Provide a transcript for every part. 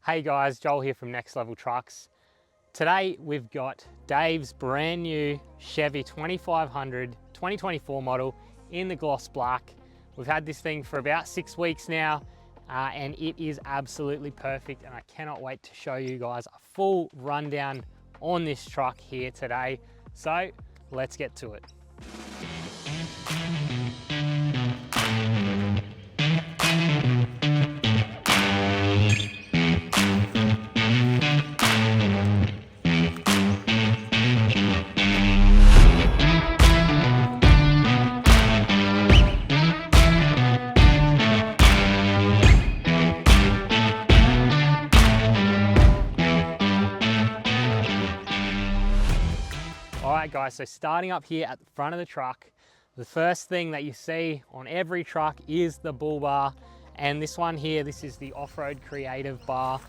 Hey guys, Joel here from Next Level Trucks. Today we've got Dave's brand new Chevy 2500 2024 model in the gloss black. We've had this thing for about 6 weeks now and it is absolutely perfect, and I cannot wait to show you guys a full rundown on this truck here today. So let's get to it. Alright guys, so starting up here at the front of the truck, the first thing that you see on every truck is the bull bar, and this one here, this is the off-road creative bar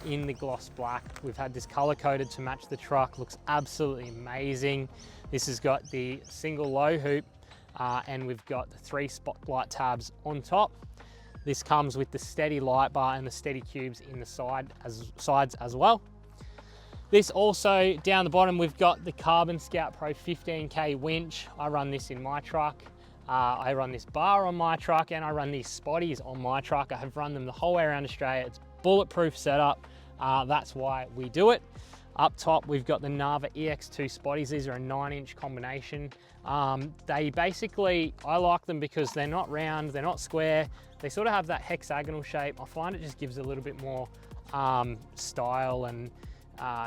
in the gloss black. We've had this color coded to match the truck, looks absolutely amazing. This has got the single low hoop and we've got the 3 spotlight tabs on top. This comes with the steady light bar and the steady cubes in the sides as well. This also, down the bottom, we've got the Carbon Scout Pro 15K winch. I run this in my truck. I run this bar on my truck, and I run these spotties on my truck. I have run them the whole way around Australia. It's bulletproof setup. That's why we do it. Up top, we've got the Nava EX2 spotties. These are a 9-inch combination. They basically, I like them because they're not round, they're not square. They sort of have that hexagonal shape. I find it just gives a little bit more style and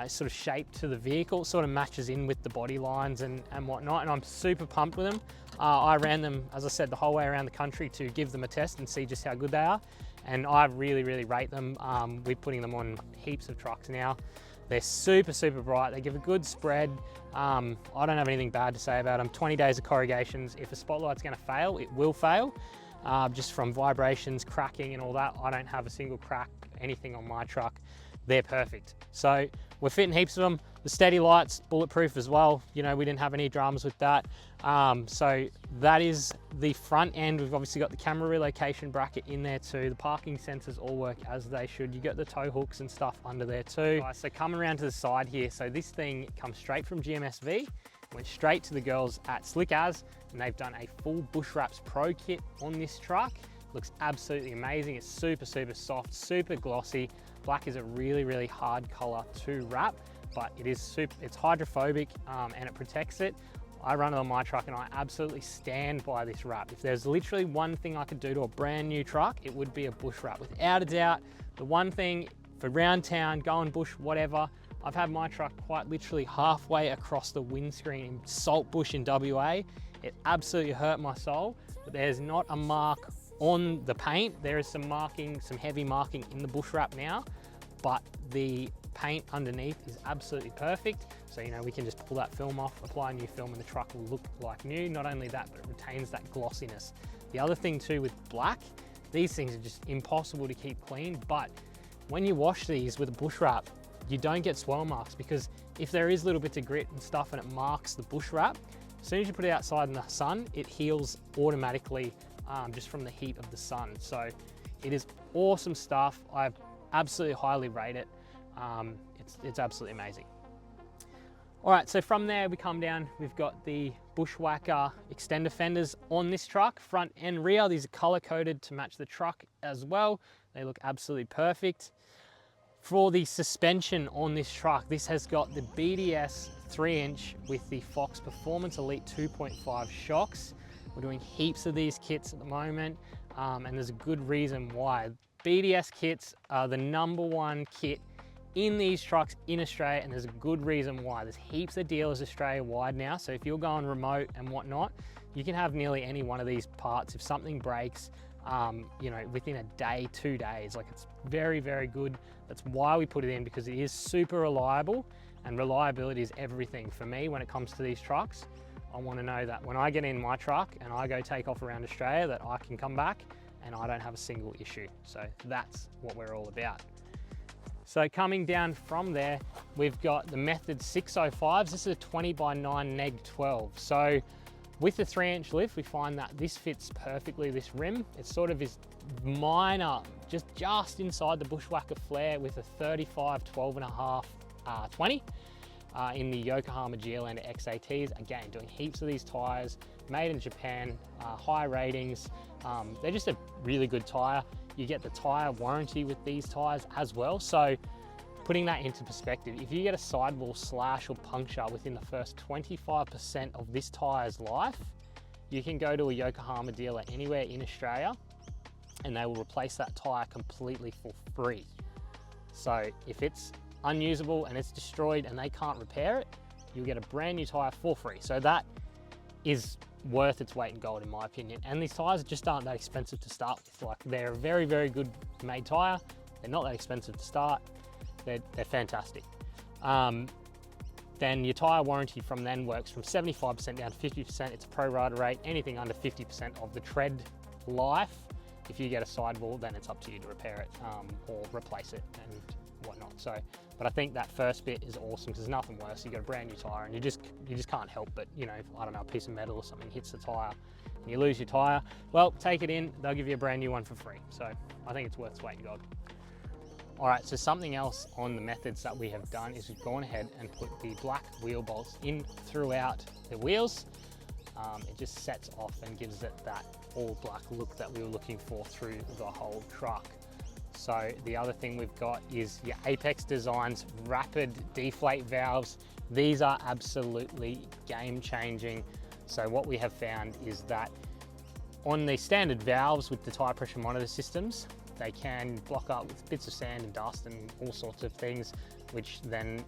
sort of shape to the vehicle. Sort of matches in with the body lines and whatnot, and I'm super pumped with them. I ran them, as I said, the whole way around the country to give them a test and see just how good they are, and I really rate them. We're putting them on heaps of trucks now. They're super bright, they give a good spread. I don't have anything bad to say about them. 20 days of corrugations. If a spotlight's going to fail, it will fail, just from vibrations, cracking and all that. I don't have a single crack, anything on my truck. They're perfect. So we're fitting heaps of them. The steady lights, bulletproof as well. You know, we didn't have any dramas with that. So that is the front end. We've obviously got the camera relocation bracket in there too. The parking sensors all work as they should. You get the tow hooks and stuff under there too. So coming around to the side here, so this thing comes straight from GMSV, went straight to the girls at Slick As, and they've done a full Bush Wraps Pro kit on this truck. Looks absolutely amazing. It's super soft, super glossy. Black is a really hard color to wrap, but it's hydrophobic and it protects it. I run it on my truck and I absolutely stand by this wrap. If there's literally one thing I could do to a brand new truck, it would be a bush wrap. Without a doubt, the one thing for round town, going bush, whatever, I've had my truck quite literally halfway across the windscreen in salt bush in WA. It absolutely hurt my soul, but there's not a mark on the paint. There is some marking, some heavy marking in the bush wrap now, but the paint underneath is absolutely perfect. So, you know, we can just pull that film off, apply a new film, and the truck will look like new. Not only that, but it retains that glossiness. The other thing too with black, these things are just impossible to keep clean, but when you wash these with a bush wrap, you don't get swirl marks, because if there is little bits of grit and stuff and it marks the bush wrap, as soon as you put it outside in the sun, it heals automatically just from the heat of the sun. So it is awesome stuff. I absolutely highly rate it. It's absolutely amazing. All right, so from there we come down, we've got the Bushwhacker extender fenders on this truck, front and rear. These are color coded to match the truck as well. They look absolutely perfect. For the suspension on this truck, this has got the BDS 3-inch with the Fox Performance Elite 2.5 shocks. We're doing heaps of these kits at the moment, and there's a good reason why. BDS kits are the #1 kit in these trucks in Australia, and there's a good reason why. There's heaps of dealers Australia-wide now, so if you're going remote and whatnot, you can have nearly any one of these parts. If something breaks, you know, within a day, 2 days, like, it's very good. That's why we put it in, because it is super reliable, and reliability is everything for me when it comes to these trucks. I want to know that when I get in my truck and I go take off around Australia, that I can come back and I don't have a single issue. So that's what we're all about. So coming down from there, we've got the Method 605s. This is a 20 by 9 neg 12. So With the 3-inch lift, we find that this fits perfectly this rim. It sort of is minor, just inside the Bushwhacker flare with a 35 12.5 20 in the Yokohama Geolandar XATs. Again, doing heaps of these tires, made in Japan, high ratings. They're just a really good tire. You get the tire warranty with these tires as well. So putting that into perspective, if you get a sidewall slash or puncture within the first 25% of this tire's life, you can go to a Yokohama dealer anywhere in Australia and they will replace that tire completely for free. So if it's unusable and it's destroyed and they can't repair it, you'll get a brand new tire for free. So that is worth its weight in gold in my opinion. And these tires just aren't that expensive to start with. Like, they're a very, very good made tire. They're not that expensive to start. They're fantastic. Then your tire warranty from then works from 75% down to 50%. It's a pro rata rate. Anything under 50% of the tread life, if you get a sidewall, then it's up to you to repair it or replace it and whatnot. So, but I think that first bit is awesome because there's nothing worse. You got a brand new tire and you just can't help but, you know, I don't know, a piece of metal or something hits the tire and you lose your tire. Well, take it in, they'll give you a brand new one for free. So I think it's worth its weight in gold. All right, so something else on the methods that we have done is we've gone ahead and put the black wheel bolts in throughout the wheels. It just sets off and gives it that all black look that we were looking for through the whole truck. So the other thing we've got is your Apex Designs rapid deflate valves. These are absolutely game changing. So what we have found is that on the standard valves with the tire pressure monitor systems, they can block up with bits of sand and dust and all sorts of things, which then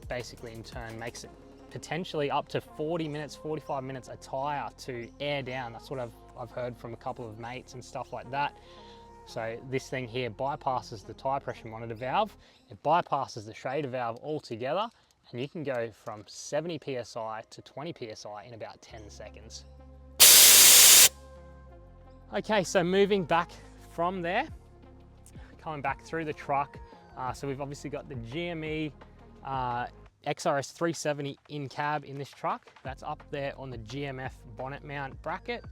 basically in turn makes it potentially up to 40 minutes, 45 minutes a tire to air down. That's what I've heard from a couple of mates and stuff like that. So this thing here bypasses the tire pressure monitor valve, it bypasses the Schrader valve altogether, and you can go from 70 PSI to 20 PSI in about 10 seconds. Okay, so moving back from there, coming back through the truck, so we've obviously got the GME XRS 370 in cab in this truck. That's up there on the GMF bonnet mount bracket.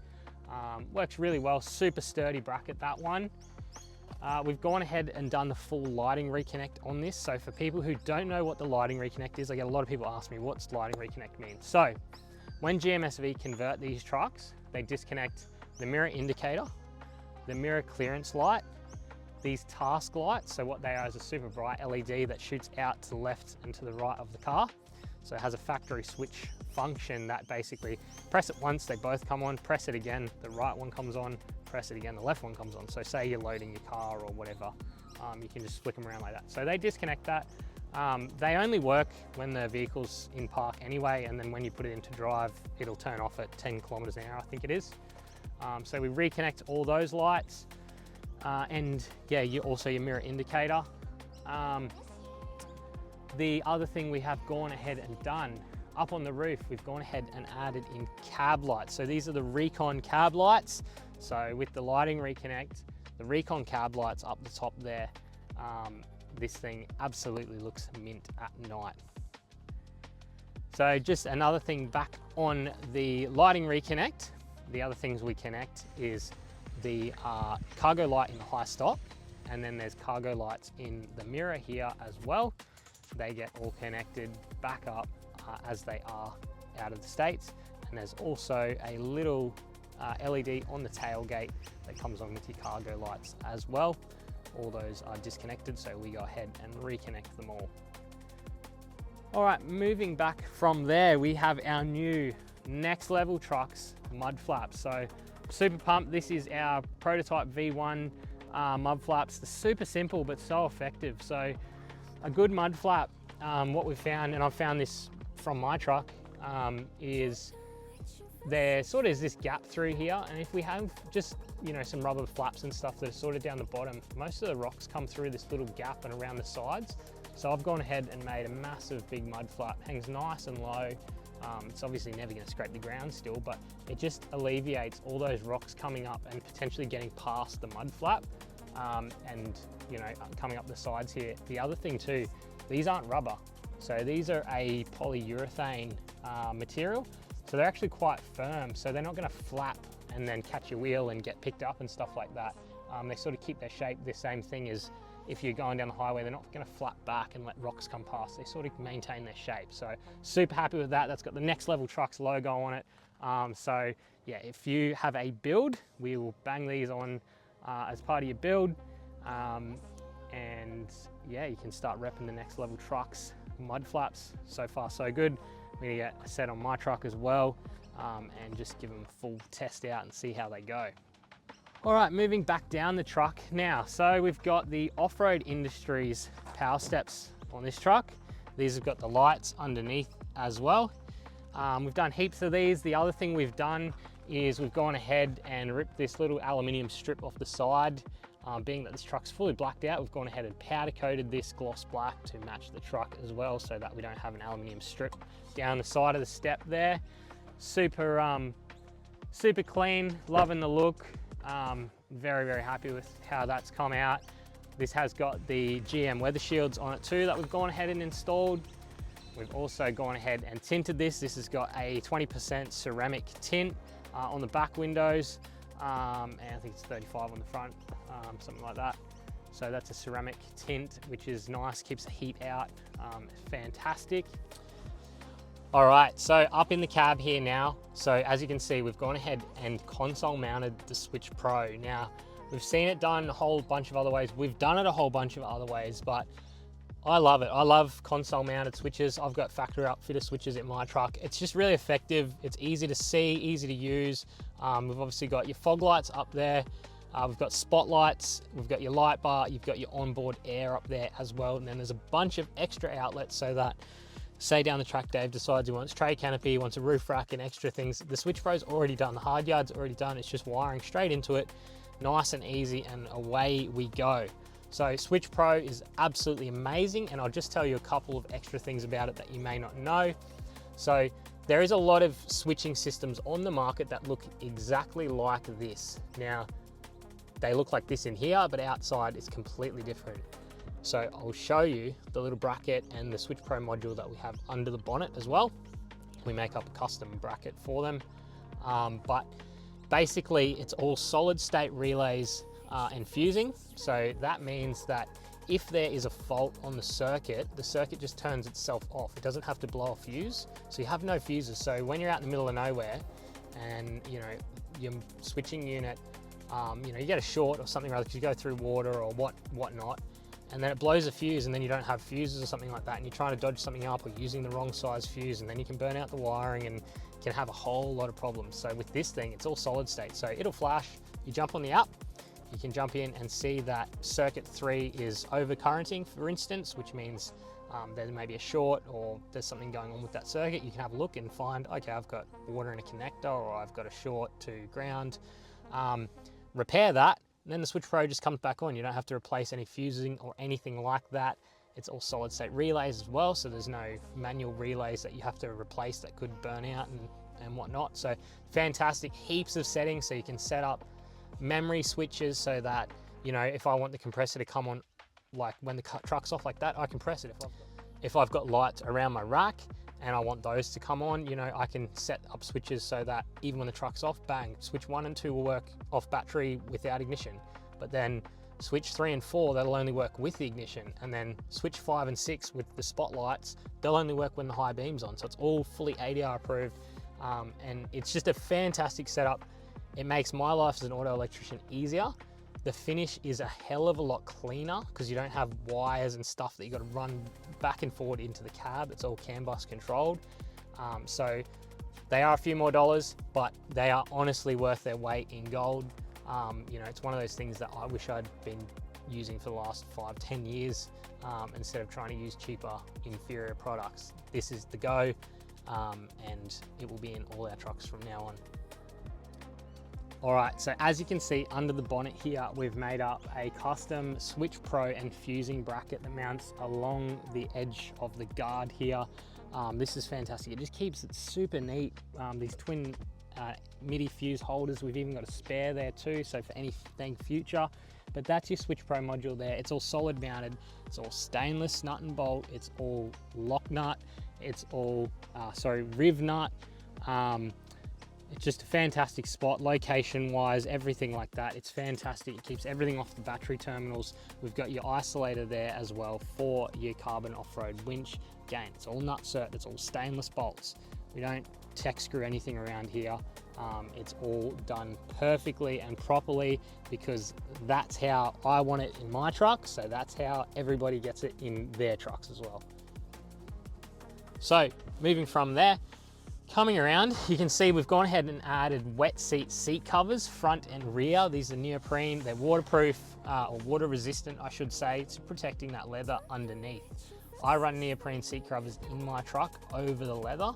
Works really well, super sturdy bracket, that one. We've gone ahead and done the full lighting reconnect on this. So for people who don't know what the lighting reconnect is, I get a lot of people ask me, what's lighting reconnect mean? So when GMSV convert these trucks, they disconnect the mirror indicator, the mirror clearance light, these task lights. So what they are is a super bright LED that shoots out to the left and to the right of the car. So it has a factory switch function that basically press it once, they both come on, press it again, the right one comes on, press it again, the left one comes on. So say you're loading your car or whatever, you can just flick them around like that. So they disconnect that. They only work when the vehicle's in park anyway, and then when you put it into drive, it'll turn off at 10 kilometers an hour, I think it is. So we reconnect all those lights. And yeah, also your mirror indicator. The other thing we have gone ahead and done, up on the roof, we've gone ahead and added in cab lights. So these are the Recon cab lights. So with the lighting reconnect, the Recon cab lights up the top there, this thing absolutely looks mint at night. So just another thing back on the lighting reconnect, the other things we connect is the cargo light in the high stop, and then there's cargo lights in the mirror here as well. They get all connected back up as they are out of the States. And there's also a little LED on the tailgate that comes on with your cargo lights as well. All those are disconnected, so we go ahead and reconnect them all. All right, moving back from there, we have our new next level trucks mud flaps. So super pumped. This is our prototype V1 mud flaps. They're super simple but so effective. So a good mud flap, what we've found, and I've found this from my truck, is there sort of is this gap through here, and if we have just, you know, some rubber flaps and stuff that are sort of down the bottom, most of the rocks come through this little gap and around the sides. So I've gone ahead and made a massive big mud flap, hangs nice and low. It's obviously never going to scrape the ground still, but it just alleviates all those rocks coming up and potentially getting past the mud flap, and, you know, coming up the sides here. The other thing too, these aren't rubber. So these are a polyurethane material So they're actually quite firm, so they're not going to flap and then catch your wheel and get picked up and stuff like that. They sort of keep their shape the same thing as if you're going down the highway. They're not going to flap back and let rocks come past. They sort of maintain their shape. So super happy with that. That's got the Next Level Trucks logo on it. So yeah, if you have a build, we will bang these on as part of your build. And yeah, you can start repping the Next Level Trucks mud flaps. So far so good. I'm gonna get a set on my truck as well, and just give them a full test out and see how they go. All right, moving back down the truck now. So we've got the Off-Road Industries power steps on this truck. These have got the lights underneath as well. We've done heaps of these. The other thing we've done is we've gone ahead and ripped this little aluminium strip off the side. Being that this truck's fully blacked out, we've gone ahead and powder coated this gloss black to match the truck as well, so that we don't have an aluminium strip down the side of the step there. Super, super clean, loving the look. Very, very happy with how that's come out. This has got the GM weather shields on it too that we've gone ahead and installed. We've also gone ahead and tinted this. This has got a 20% ceramic tint on the back windows, and I think it's 35 on the front, something like that. So that's a ceramic tint, which is nice, keeps the heat out, fantastic. All right, so up in the cab here now. So as you can see, we've gone ahead and console mounted the Switch Pro. Now, we've seen it done a whole bunch of other ways. We've done it a whole bunch of other ways, but I love it. I love console mounted switches. I've got factory upfitter switches in my truck. It's just really effective. It's easy to see, easy to use. We've obviously got your fog lights up there. We've got spotlights, we've got your light bar, you've got your onboard air up there as well. And then there's a bunch of extra outlets so that, say down the track Dave decides he wants tray canopy, he wants a roof rack and extra things. The Switch Pro's already done, the hard yard's already done. It's just wiring straight into it, nice and easy, and away we go. So Switch Pro is absolutely amazing, and I'll just tell you a couple of extra things about it that you may not know. So there is a lot of switching systems on the market that look exactly like this. Now, they look like this in here, but outside it's completely different. So I'll show you the little bracket and the Switch Pro module that we have under the bonnet as well. We make up a custom bracket for them. But basically it's all solid state relays and fusing. So that means that if there is a fault on the circuit just turns itself off. It doesn't have to blow a fuse. So you have no fuses. So when you're out in the middle of nowhere and your switching unit, you get a short or something, rather, because you go through water or whatnot, and then it blows a fuse and then you don't have fuses or something like that, and you're trying to dodge something up or using the wrong size fuse, and then you can burn out the wiring and can have a whole lot of problems. So with this thing, it's all solid state. So it'll flash, you jump on the app, you can jump in and see that circuit 3 is overcurrenting, for instance, which means there may be a short or there's something going on with that circuit. You can have a look and find, okay, I've got water in a connector or I've got a short to ground. Repair that, and then the Switch Pro just comes back on. You don't have to replace any fusing or anything like that. It's all solid state relays as well, so there's no manual relays that you have to replace that could burn out and whatnot. So fantastic, heaps of settings, so you can set up memory switches so that, if I want the compressor to come on, like when the truck's off like that, I can press it. If I've got lights around my rack and I want those to come on, I can set up switches so that even when the truck's off, bang, switch 1 and 2 will work off battery without ignition. But then switch 3 and 4, that'll only work with the ignition. And then switch 5 and 6 with the spotlights, they'll only work when the high beam's on. So it's all fully ADR approved. And it's just a fantastic setup. It makes my life as an auto electrician easier. The finish is a hell of a lot cleaner because you don't have wires and stuff that you got to run back and forward into the cab. It's all CAN bus controlled. So they are a few more dollars, but they are honestly worth their weight in gold. It's one of those things that I wish I'd been using for the last 5-10 years instead of trying to use cheaper, inferior products. This is the go, and it will be in all our trucks from now on. All right, so as you can see under the bonnet here, we've made up a custom Switch Pro and fusing bracket that mounts along the edge of the guard here. This is fantastic. It just keeps it super neat. These twin MIDI fuse holders, we've even got a spare there too, so for anything future. But that's your Switch Pro module there. It's all solid mounted. It's all stainless nut and bolt. It's all lock nut. It's all, riv nut. It's just a fantastic spot, location-wise, everything like that. It's fantastic. It keeps everything off the battery terminals. We've got your isolator there as well for your carbon off-road winch. Again, it's all nut-cert, it's all stainless bolts. We don't tech screw anything around here. It's all done perfectly and properly because that's how I want it in my truck, so that's how everybody gets it in their trucks as well. So moving from there, coming around, you can see we've gone ahead and added wet seat covers, front and rear. These are neoprene, they're waterproof, or water resistant, I should say. It's protecting that leather underneath. I run neoprene seat covers in my truck over the leather.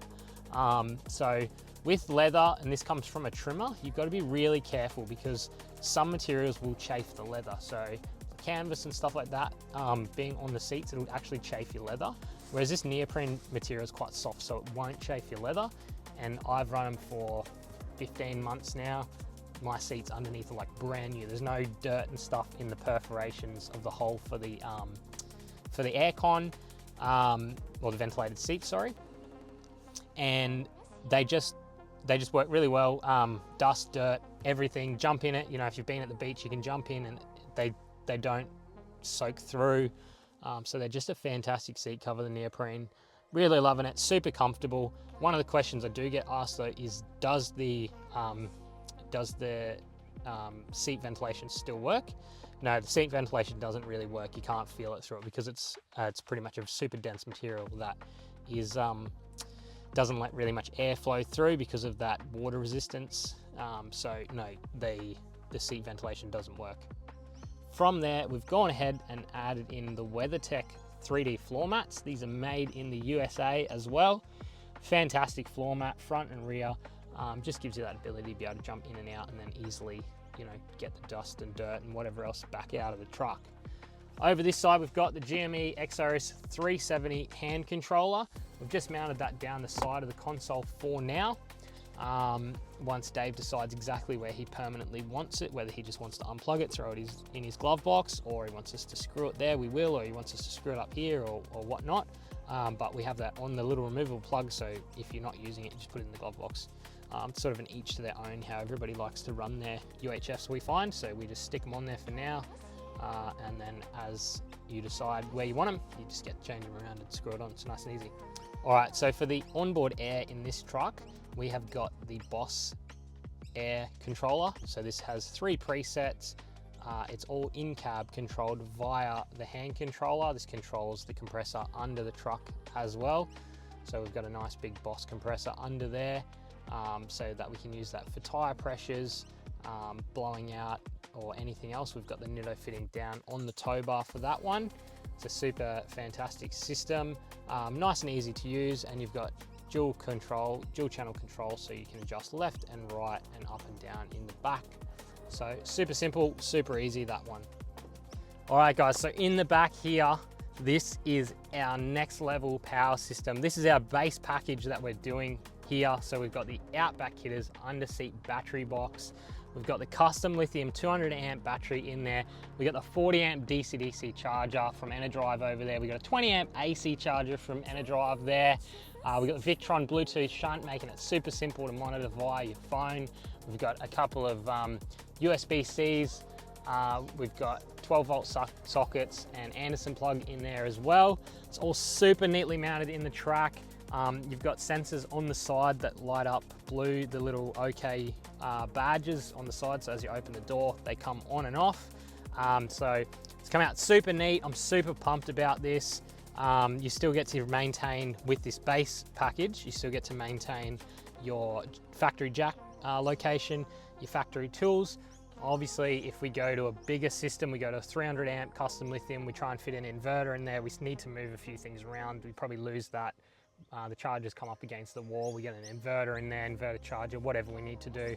So with leather, and this comes from a trimmer, you've got to be really careful because some materials will chafe the leather. So canvas and stuff like that, being on the seats, it'll actually chafe your leather. Whereas this neoprene material is quite soft, so it won't chafe your leather. And I've run them for 15 months now. My seats underneath are like brand new. There's no dirt and stuff in the perforations of the hole for the aircon, or the ventilated seats, sorry. And they just work really well. Dust, dirt, everything, jump in it. You know, if you've been at the beach, you can jump in and they don't soak through. So they're just a fantastic seat cover, the neoprene. Really loving it, super comfortable. One of the questions I do get asked though is, does the seat ventilation still work? No, the seat ventilation doesn't really work. You can't feel it through it because it's pretty much a super dense material that is doesn't let really much air flow through because of that water resistance. So no, the seat ventilation doesn't work. From there, we've gone ahead and added in the WeatherTech 3D floor mats. These are made in the USA as well. Fantastic floor mat, front and rear. Just gives you that ability to be able to jump in and out and then easily, you know, get the dust and dirt and whatever else back out of the truck. Over this side, we've got the GME XRS 370 hand controller. We've just mounted that down the side of the console for now. Once Dave decides exactly where he permanently wants it, whether he just wants to unplug it, throw it in his glove box, or he wants us to screw it there, we will, or he wants us to screw it up here or whatnot. But we have that on the little removable plug, so if you're not using it, just put it in the glove box. Sort of an each to their own, how everybody likes to run their UHFs, we find, so we just stick them on there for now. And then as you decide where you want them, you just get to change them around and screw it on. It's nice and easy. All right, so for the onboard air in this truck, we have got the Boss air controller. So this has 3 presets. It's all in-cab controlled via the hand controller. This controls the compressor under the truck as well. So we've got a nice big Boss compressor under there, so that we can use that for tire pressures, blowing out or anything else. We've got the Nitto fitting down on the tow bar for that one. It's a super fantastic system, nice and easy to use, and you've got dual channel control, so you can adjust left and right and up and down in the back. So super simple, super easy, that one. All right guys, so in the back here, this is our next level power system. This is our base package that we're doing here. So we've got the Outback Hitters under seat battery box. We've got the custom lithium 200 amp battery in there. We got the 40 amp DC-DC charger from Enerdrive over there. We got a 20 amp AC charger from Enerdrive there. We've got the Victron Bluetooth shunt, making it super simple to monitor via your phone. We've got a couple of USB-Cs. We've got 12 volt sockets and Anderson plug in there as well. It's all super neatly mounted in the track. You've got sensors on the side that light up blue, the little OK badges on the side, so as you open the door, they come on and off. So it's come out super neat. I'm super pumped about this. You still get to maintain, with this base package, you still get to maintain your factory jack location, your factory tools. Obviously, if we go to a bigger system, we go to a 300 amp custom lithium, we try and fit an inverter in there, we need to move a few things around. We probably lose that. The chargers come up against the wall, we get an inverter in there, inverter charger, whatever we need to do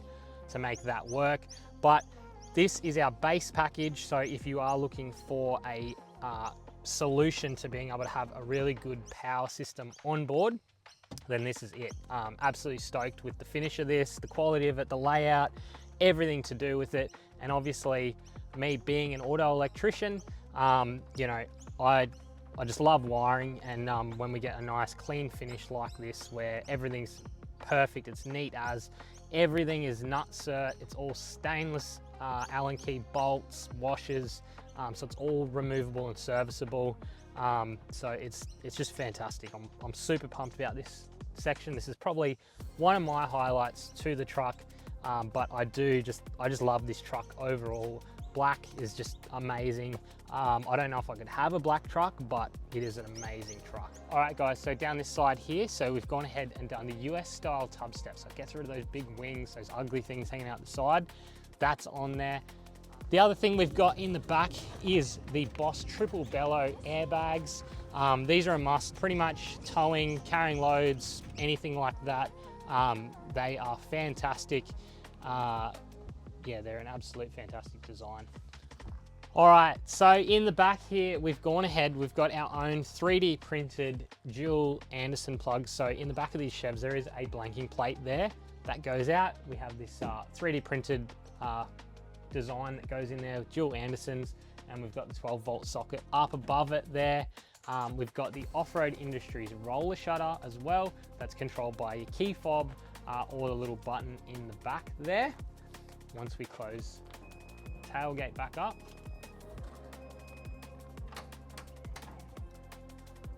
to make that work. But this is our base package, so if you are looking for a solution to being able to have a really good power system on board, then this is it. Absolutely stoked with the finish of this, the quality of it, the layout, everything to do with it. And obviously, me being an auto electrician, you know, I just love wiring, and when we get a nice clean finish like this, where everything's perfect. It's neat as. Everything is nut cert. It's all stainless Allen key bolts, washers. So it's all removable and serviceable. So it's just fantastic. I'm super pumped about this section. This is probably one of my highlights to the truck. But I just love this truck overall. Black is just amazing. I don't know if I could have a black truck, but it is an amazing truck. All right guys, so down this side here, so we've gone ahead and done the US style tub steps. So it gets rid of those big wings, those ugly things hanging out the side. That's on there. The other thing we've got in the back is the Boss triple bellow airbags. These are a must, pretty much towing, carrying loads, anything like that. They are fantastic. Yeah, they're an absolute fantastic design. All right, so in the back here, we've gone ahead, we've got our own 3D printed dual Anderson plugs. So in the back of these Chevs, there is a blanking plate there that goes out. We have this 3D printed design that goes in there with dual Andersons, and we've got the 12-volt socket up above it there. We've got the Off-Road Industries roller shutter as well. That's controlled by your key fob or the little button in the back there. Once we close the tailgate back up.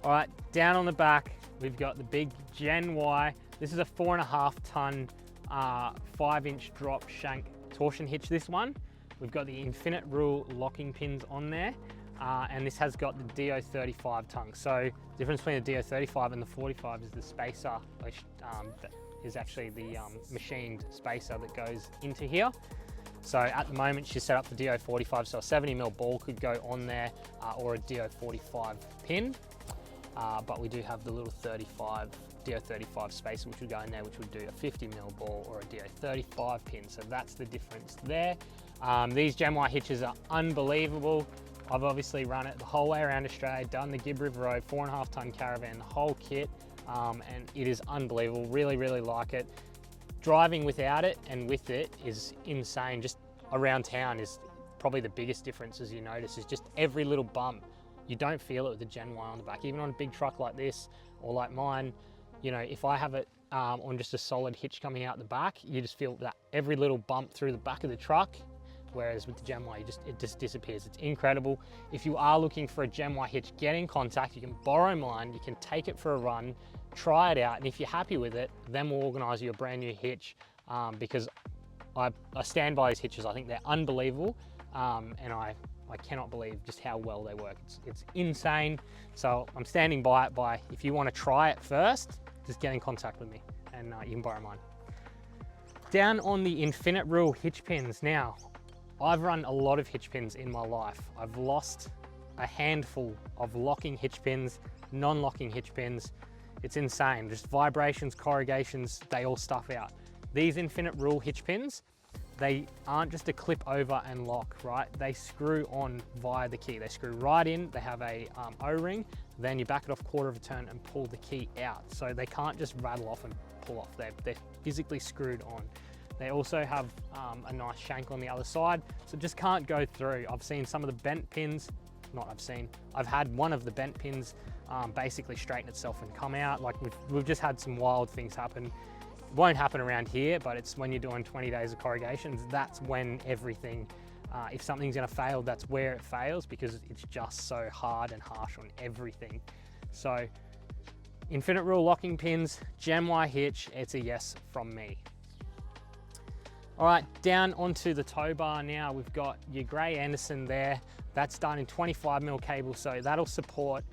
All right, down on the back, we've got the big Gen Y. This is a 4.5 ton, 5-inch drop shank torsion hitch, this one. We've got the infinite rule locking pins on there. And this has got the DO35 tongue. So the difference between the DO35 and the 45 is the spacer, which that is actually the machined spacer that goes into here. So at the moment she's set up for DO45, so a 70mm ball could go on there or a DO45 pin. But we do have the little DO35 spacer which would go in there, which would do a 50mm ball or a DO35 pin. So that's the difference there. These Gen Y hitches are unbelievable. I've obviously run it the whole way around Australia, done the Gibb River Road, 4.5 ton caravan, the whole kit, and it is unbelievable. Really, really like it. Driving without it and with it is insane. Just around town is probably the biggest difference, as you notice, is just every little bump. You don't feel it with the Gen Y on the back. Even on a big truck like this or like mine, you know, if I have it on just a solid hitch coming out the back, you just feel that every little bump through the back of the truck. Whereas with the Gen Y, it just disappears. It's incredible. If you are looking for a Gen Y hitch, get in contact. You can borrow mine, you can take it for a run, try it out, and if you're happy with it, then we'll organize you a brand new hitch because I stand by these hitches. I think they're unbelievable, and I cannot believe just how well they work. It's insane. So I'm standing by it. If you want to try it first, just get in contact with me and you can borrow mine. Down on the Infinite Rule hitch pins now, I've run a lot of hitch pins in my life. I've lost a handful of locking hitch pins, non-locking hitch pins. It's insane. Just vibrations, corrugations, they all stuff out. These Infinite Rule hitch pins, they aren't just a clip over and lock, right? They screw on via the key. They screw right in, they have a O-ring, then you back it off a quarter of a turn and pull the key out. So they can't just rattle off and pull off. They're physically screwed on. They also have a nice shank on the other side, so it just can't go through. I've seen some of the bent pins, I've had one of the bent pins basically straighten itself and come out. Like we've just had some wild things happen. It won't happen around here, but it's when you're doing 20 days of corrugations, that's when everything, if something's gonna fail, that's where it fails, because it's just so hard and harsh on everything. So Infinite Rule locking pins, Gen Y hitch, it's a yes from me. All right, down onto the tow bar now, we've got your grey Anderson there. That's done in 25mm cable, so that'll support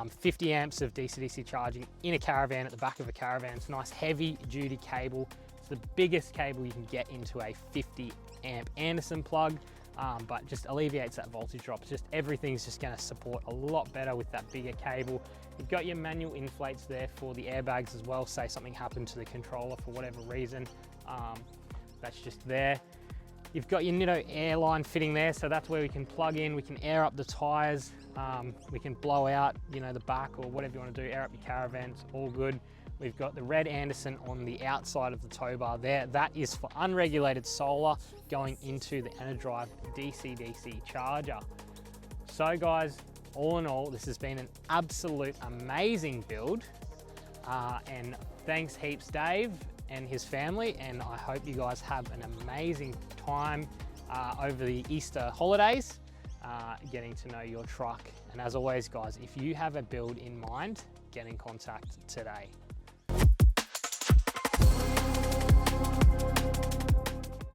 50 amps of DC-DC charging in a caravan, at the back of a caravan. It's a nice heavy duty cable. It's the biggest cable you can get into a 50 amp Anderson plug, but just alleviates that voltage drop. It's just everything's just gonna support a lot better with that bigger cable. You've got your manual inflates there for the airbags as well. Say something happened to the controller for whatever reason. That's just there. You've got your Nitto airline fitting there, so that's where we can plug in, we can air up the tires, we can blow out, you know, the back or whatever you want to do, air up your caravan, it's all good. We've got the red Anderson on the outside of the tow bar there. That is for unregulated solar going into the EnerDrive DC-DC charger. So guys, all in all, this has been an absolute amazing build, and thanks heaps, Dave. and his family, and I hope you guys have an amazing time over the Easter holidays, getting to know your truck. And as always guys, if you have a build in mind, get in contact today.